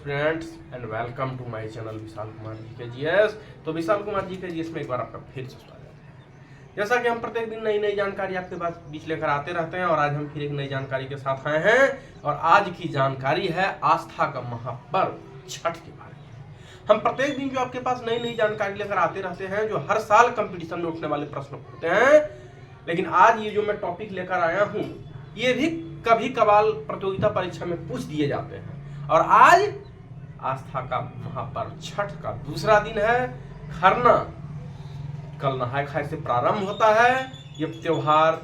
Students and welcome to my channel Vishal Kumar ji के GS. तो विशाल कुमार जी के जीएस में एक बार आपका फिर से स्वागत है। जैसा कि हम प्रत्येक दिन नई नई जानकारी आपके पास बीच लेकर आते रहते हैं और आज हम फिर एक नई जानकारी के साथ आए हैं और आज की जानकारी है आस्था का महापर्व छठ के बारे में। हम प्रत्येक दिन जो आपके पास नई नई जानकारी लेकर आते रहते हैं, जो हर साल कंपटीशन में उठने वाले प्रश्न होते हैं, लेकिन आज ये जो मैं टॉपिक लेकर आया हूँ ये भी कभी कभार प्रतियोगिता परीक्षा में पूछ दिए जाते हैं। और आज आस्था का महापर्व छठ का दूसरा दिन है, खरना। कल नहाय खाए से प्रारंभ होता है। ये त्योहार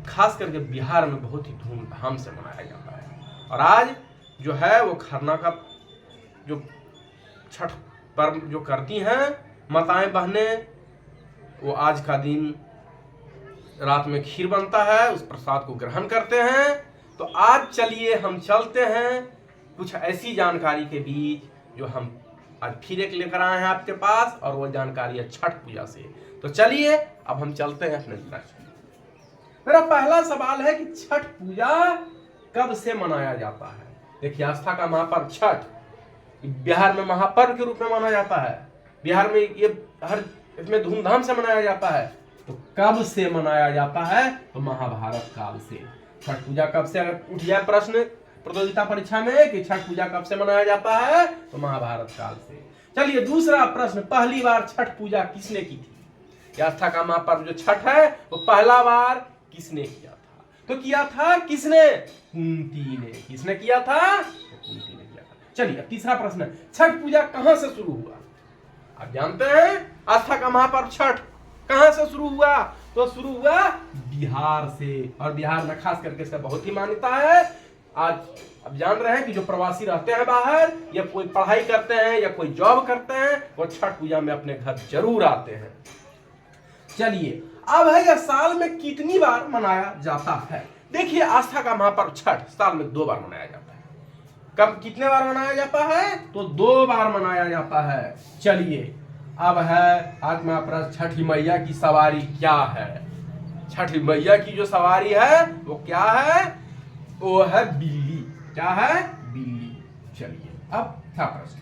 खास करके बिहार में बहुत ही धूमधाम से मनाया जाता है और आज जो है वो खरना का जो छठ पर्व जो करती हैं माताएं बहनें, वो आज का दिन रात में खीर बनता है, उस प्रसाद को ग्रहण करते हैं। तो आज चलिए हम चलते हैं कुछ ऐसी जानकारी के बीच जो हम आज फिर एक लेकर आए हैं आपके पास, और वो जानकारी है छठ पूजा से। तो चलिए अब हम चलते हैं अपने प्रश्न। मेरा पहला सवाल है कि छठ पूजा कब से मनाया जाता है। देखिए, आस्था का महापर्व छठ बिहार में महापर्व के रूप में माना जाता है। बिहार में ये इसमें धूमधाम से मनाया जाता है। तो कब से मनाया जाता है? तो महाभारत काल से। छठ पूजा कब से, अगर उठ जाए प्रश्न प्रतियोगिता परीक्षा में कि छठ पूजा कब से मनाया जाता है, तो महाभारत काल से। चलिए दूसरा प्रश्न, पहली बार छठ पूजा किसने की थी? आस्था का महापर्व जो छठ है वो पहला बार किसने किया था? तो किया था किसने? कुंती ने। किसने किया था? तो कुंती ने किया था। चलिए अब तीसरा प्रश्न, छठ पूजा कहां से शुरू हुआ? आप जानते हैं आस्था का महापर्व छठ कहां से शुरू हुआ? तो शुरू हुआ बिहार से, और बिहार में खास करके इसका बहुत ही मान्यता है। आज अब जान रहे हैं कि जो प्रवासी रहते हैं बाहर, या कोई पढ़ाई करते हैं या कोई जॉब करते हैं, वो छठ पूजा में अपने घर जरूर आते हैं। चलिए अब है यह साल में कितनी बार मनाया जाता है? देखिए, आस्था का महापर्व छठ साल में 2 बार मनाया जाता है। कब कितने बार मनाया जाता है? तो 2 बार मनाया जाता है। चलिए अब है आज महापर्व छठी मैया की सवारी क्या है? छठी मैया की जो सवारी है वो क्या है? वो है बिल्ली। क्या है? बिल्ली। चलिए अब था प्रश्न,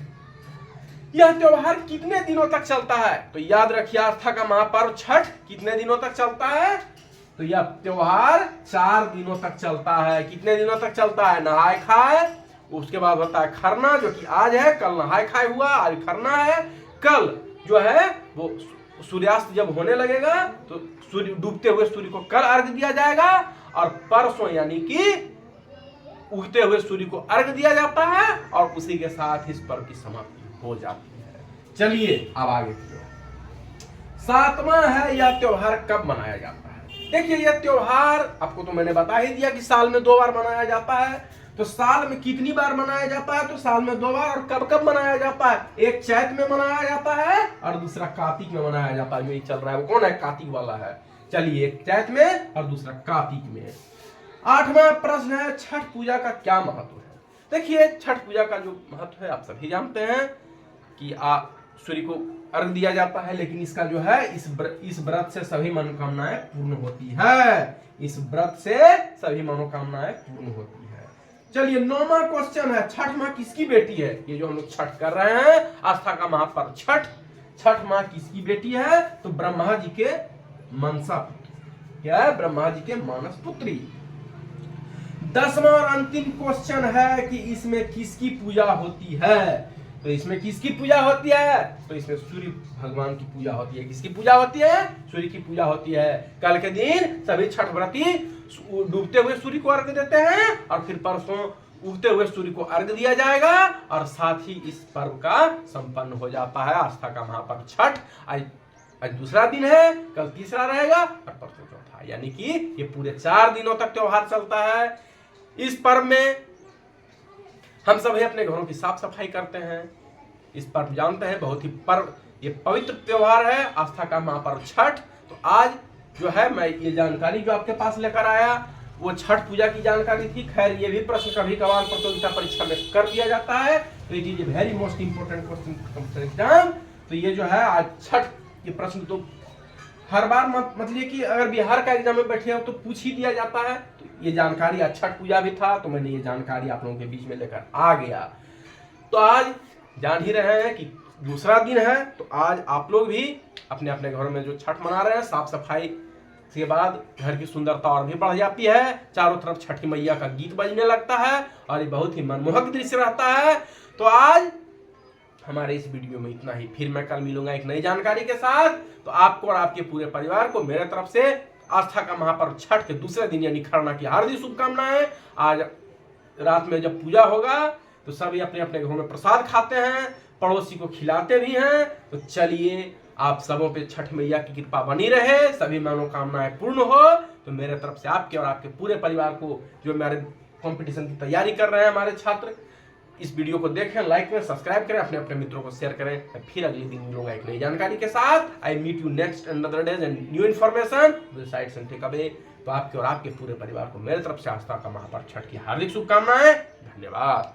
यह त्योहार कितने दिनों तक चलता है? तो याद रखिए, आस्था का महापर्व छठ कितने दिनों तक चलता है? तो यह त्योहार 4 दिनों तक चलता है। कितने दिनों तक चलता है? नहाय खाए, उसके बाद होता है खरना, जो कि आज है। कल नहाय खाए हुआ, आज खरना है। कल जो है वो सूर्यास्त जब होने लगेगा तो सूर्य डूबते हुए सूर्य को कल अर्घ दिया जाएगा, और परसों यानी कि उगते हुए सूर्य को अर्घ दिया जाता है, और उसी के साथ इस पर्व की समाप्ति हो जाती है। चलिए अब आगे सातवां है, यह त्योहार कब मनाया जाता है? देखिए, यह त्योहार आपको तो मैंने बता ही दिया कि साल में 2 बार मनाया जाता है। तो साल में कितनी बार मनाया जाता है? तो साल में 2 बार। और कब कब मनाया जाता है? एक चैत में मनाया जाता है और दूसरा कार्तिक में मनाया जाता है। जो ये चल रहा है वो कौन है? कार्तिक वाला है। चलिए, एक चैत में और दूसरा कार्तिक में। 8वां प्रश्न है, छठ पूजा का क्या महत्व है? देखिए, छठ पूजा का जो महत्व है आप सभी जानते हैं कि सूर्य को अर्घ दिया जाता है, लेकिन इसका जो है इस व्रत से सभी मनोकामनाएं पूर्ण होती है। इस व्रत से सभी मनोकामनाएं पूर्ण होती है। चलिए 9वां क्वेश्चन है, छठ माँ किसकी बेटी है? ये जो हम लोग छठ कर रहे हैं, आस्था का महापर्व छठ, छठ माँ किसकी बेटी है? तो ब्रह्मा जी के मनसा पुत्री। क्या है? ब्रह्मा जी के मानस पुत्री। 10वां और अंतिम क्वेश्चन है कि इसमें किसकी पूजा होती है? तो इसमें किसकी पूजा होती है? तो इसमें सूर्य भगवान की पूजा होती है। किसकी पूजा होती है? सूर्य की पूजा होती है। कल के दिन सभी छठ व्रती डूबते हुए सूर्य को अर्घ देते हैं, और फिर परसों उगते हुए सूर्य को अर्घ दिया जाएगा, और साथ ही इस पर्व का संपन्न हो जाता है। आस्था का महापर्व छठ आज दूसरा दिन है, कल तीसरा रहेगा और परसों चौथा, यानी कि ये पूरे 4 दिनों तक त्योहार चलता है। इस पर्व में हम सभी अपने घरों की साफ सफाई करते हैं। इस पर्व जानते हैं बहुत ही ये पवित्र त्योहार है, आस्था का महापर्व छठ। तो आज जो है मैं ये जानकारी जो आपके पास लेकर आया वो छठ पूजा की जानकारी थी। खैर, ये भी प्रश्न कभी कभार प्रतियोगिता परीक्षा में कर दिया जाता है, तो it is a very most important question exam. तो ये जो है आज छठ ये प्रश्न तो हर बार मतलब कि अगर बिहार का एग्जाम में बैठे हो तो पूछ ही दिया जाता है। तो ये जानकारी आज छठ पूजा भी था, तो मैंने ये जानकारी आप लोगों के बीच में लेकर आ गया। तो आज जान ही रहे हैं कि दूसरा दिन है, तो आज आप लोग भी अपने अपने घरों में जो छठ मना रहे हैं, साफ सफाई के बाद घर की सुंदरता और भी बढ़ जाती है। चारों तरफ छठी मैया का गीत बजने लगता है और ये बहुत ही मनमोहक दृश्य रहता है। तो आज हमारे इस वीडियो में इतना ही, फिर मैं कल मिलूंगा एक नई जानकारी के साथ। तो आपको और आपके पूरे परिवार को मेरे तरफ से आस्था का महापर्व छठ के दूसरे दिन यानी खरना की हार्दिक शुभकामनाएं। आज रात में जब पूजा होगा तो सभी अपने अपने घरों में प्रसाद खाते हैं, पड़ोसी को खिलाते भी हैं। तो चलिए, आप सबों पे छठ मैया की कृपा बनी रहे, सभी मनोकामनाएं पूर्ण हो। तो मेरे तरफ से आपके और आपके पूरे परिवार को, जो हमारे कंपटीशन की तैयारी कर रहे हैं हमारे छात्र, इस वीडियो को देखें, लाइक करें, सब्सक्राइब करें, अपने अपने मित्रों को शेयर करें। फिर अगले दिन मिलूंगा एक नई जानकारी के साथ। I meet you next another days and new information will sides and take away. तो आपके और आपके पूरे परिवार को मेरे तरफ से आस्था का महापर्व छठ की हार्दिक शुभकामनाएं। धन्यवाद।